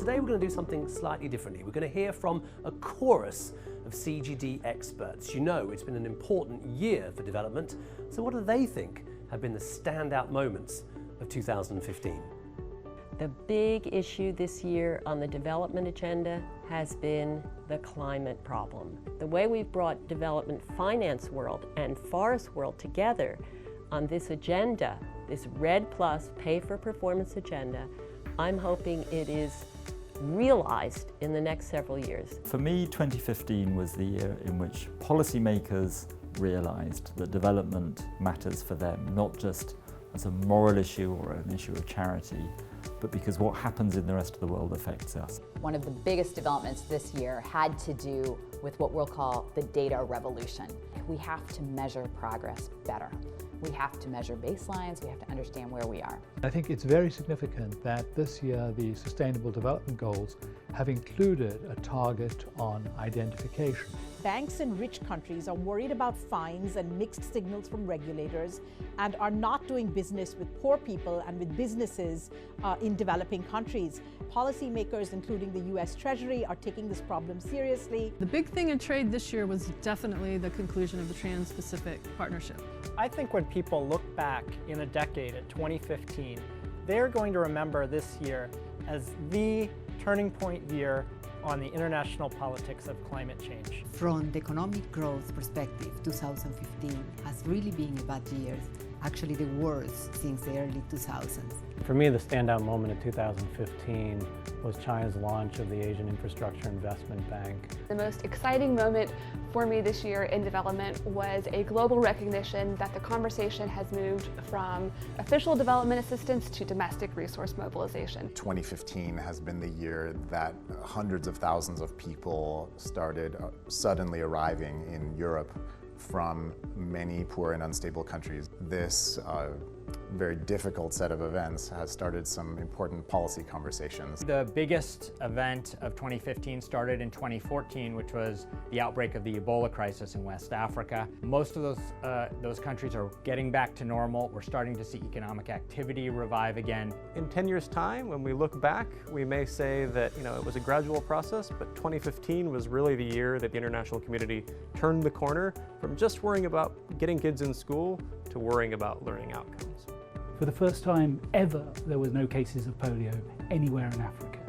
today we're going to do something slightly differently. We're going to hear from a chorus of CGD experts. You know, it's been an important year for development, so what do they think have been the standout moments of 2015? The big issue this year on the development agenda has been the climate problem. The way we've brought development finance world and forest world together on this agenda, this REDD+ pay for performance agenda, I'm hoping it is realized in the next several years. For me, 2015 was the year in which policymakers realized that development matters for them, not just as a moral issue or an issue of charity, but because what happens in the rest of the world affects us. One of the biggest developments this year had to do with what we'll call the data revolution. We have to measure progress better. We have to measure baselines, we have to understand where we are. I think it's very significant that this year the Sustainable Development Goals have included a target on identification. Banks in rich countries are worried about fines and mixed signals from regulators and are not doing business with poor people and with businesses in developing countries. Policymakers, including the US Treasury, are taking this problem seriously. The big thing in trade this year was definitely the conclusion of the Trans-Pacific Partnership. I think when people look back in a decade at 2015, they're going to remember this year as the turning point year on the international politics of climate change. From the economic growth perspective, 2015 has really been a bad year, actually the worst since the early 2000s. For me, the standout moment of 2015 was China's launch of the Asian Infrastructure Investment Bank. The most exciting moment for me this year in development was a global recognition that the conversation has moved from official development assistance to domestic resource mobilization. 2015 has been the year that hundreds of thousands of people started suddenly arriving in Europe from many poor and unstable countries. This very difficult set of events has started some important policy conversations. The biggest event of 2015 started in 2014, which was the outbreak of the Ebola crisis in West Africa. Most of those countries are getting back to normal. We're starting to see economic activity revive again. In 10 years' time, when we look back, we may say that it was a gradual process, but 2015 was really the year that the international community turned the corner from just worrying about getting kids in school to worrying about learning outcomes. For the first time ever, there was no cases of polio anywhere in Africa.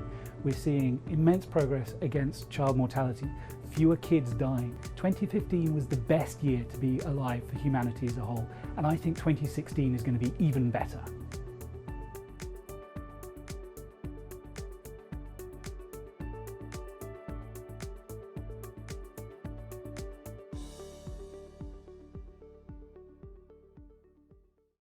We're seeing immense progress against child mortality, fewer kids dying. 2015 was the best year to be alive for humanity as a whole, and I think 2016 is going to be even better.